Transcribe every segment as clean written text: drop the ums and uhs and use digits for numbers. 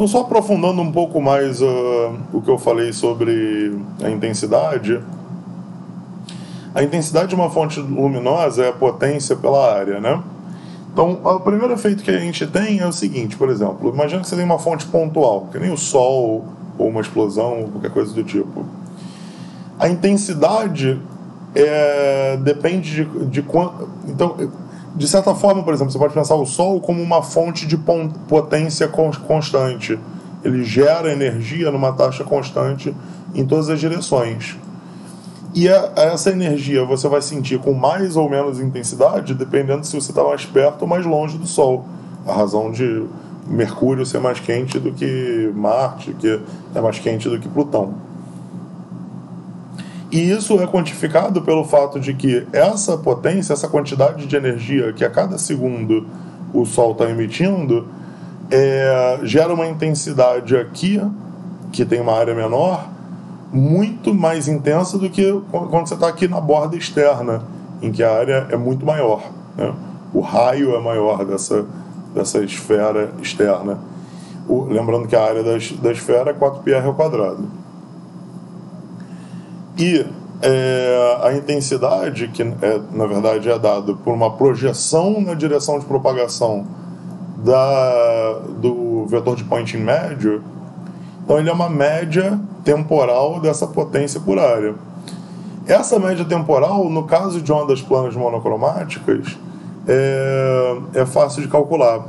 Então, só aprofundando um pouco mais o que eu falei sobre a intensidade de uma fonte luminosa é a potência pela área, né? Então, o primeiro efeito que a gente tem é o seguinte, por exemplo, imagina que você tem uma fonte pontual, que nem o Sol, ou uma explosão, ou qualquer coisa do tipo. A intensidade depende de quanto... Então, de certa forma, por exemplo, você pode pensar o Sol como uma fonte de potência constante. Ele gera energia numa taxa constante em todas as direções. E essa energia você vai sentir com mais ou menos intensidade, dependendo se você está mais perto ou mais longe do Sol. A razão de Mercúrio ser mais quente do que Marte, que é mais quente do que Plutão. E isso é quantificado pelo fato de que essa potência, essa quantidade de energia que a cada segundo o Sol está emitindo, gera uma intensidade aqui, que tem uma área menor, muito mais intensa do que quando você está aqui na borda externa, em que a área é muito maior, né? O raio é maior dessa esfera externa. Lembrando que a área da esfera é 4πr ao quadrado. E a intensidade, que na verdade é dada por uma projeção na direção de propagação do vetor de Poynting médio, então ele é uma média temporal dessa potência por área. Essa média temporal, no caso de ondas planas monocromáticas, é fácil de calcular.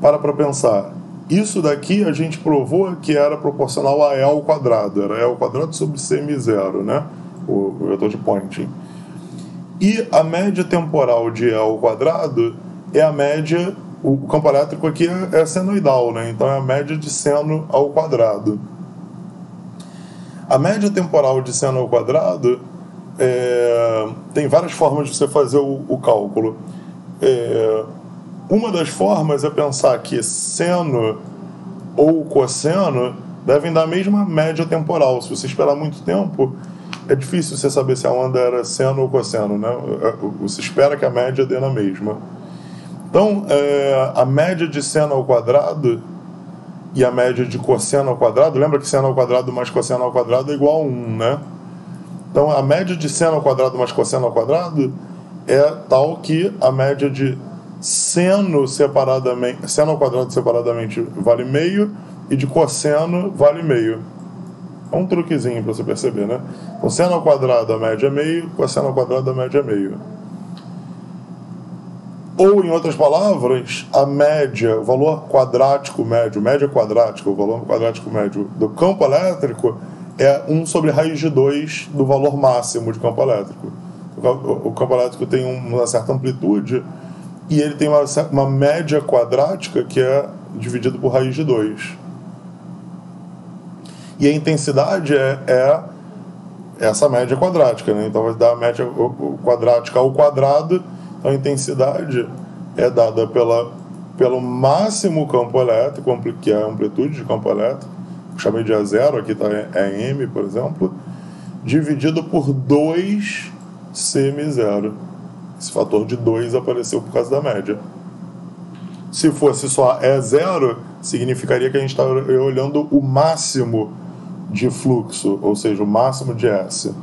Para pensar. Isso daqui a gente provou que era proporcional a E ao quadrado. Era E ao quadrado sobre CM0, né? O vetor de Poynting. E a média temporal de E ao quadrado é a média... O campo elétrico aqui é senoidal, né? Então é a média de seno ao quadrado. A média temporal de seno ao quadrado tem várias formas de você fazer o cálculo. Uma das formas é pensar que seno ou cosseno devem dar a mesma média temporal. Se você esperar muito tempo, é difícil você saber se a onda era seno ou cosseno, né? Você espera que a média dê na mesma. Então, a média de seno ao quadrado e a média de cosseno ao quadrado, lembra que seno ao quadrado mais cosseno ao quadrado é igual a 1, né? Então, a média de seno ao quadrado mais cosseno ao quadrado é tal que a média de seno ao quadrado separadamente vale meio e de cosseno vale meio. É um truquezinho para você perceber, né? Então, seno ao quadrado a média é meio, cosseno ao quadrado a média é meio. Ou, em outras palavras, a média, o valor quadrático médio, média quadrática, o valor quadrático médio do campo elétrico é 1 sobre raiz de 2 do valor máximo de campo elétrico. O campo elétrico tem uma certa amplitude e ele tem uma média quadrática que é dividido por raiz de 2. E a intensidade é essa média quadrática, né? Então vai dar a média quadrática ao quadrado. A intensidade é dada pelo máximo campo elétrico, que é a amplitude de campo elétrico, chamei de A0, aqui está M, por exemplo, dividido por 2 CM0. Esse fator de 2 apareceu por causa da média. Se fosse só E0, significaria que a gente está olhando o máximo de fluxo, ou seja, o máximo de S.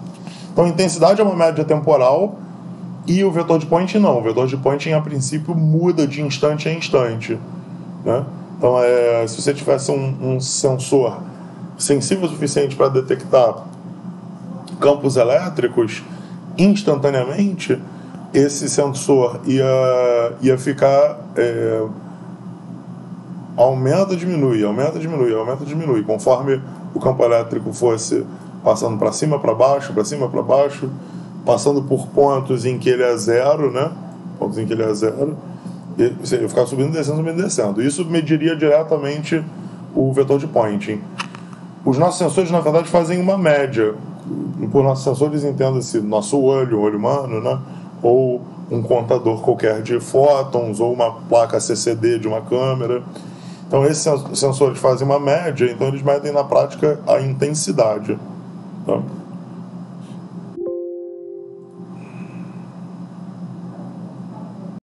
Então a intensidade é uma média temporal. E o vetor de Poynting não. O vetor de Poynting, a princípio, muda de instante a instante, né? Então, se você tivesse um sensor sensível o suficiente para detectar campos elétricos, instantaneamente, esse sensor ia ficar... aumenta, diminui, aumenta, diminui, aumenta, diminui. Conforme o campo elétrico fosse passando para cima, para baixo, passando por pontos em que ele é zero, né? Pontos em que ele é zero. E eu ficava subindo e descendo. Isso mediria diretamente o vetor de Poynting. Os nossos sensores, na verdade, fazem uma média. Por nossos sensores, entenda-se nosso olho, o olho humano, né? Ou um contador qualquer de fótons, ou uma placa CCD de uma câmera. Então, esses sensores fazem uma média, então eles medem na prática a intensidade. Tá?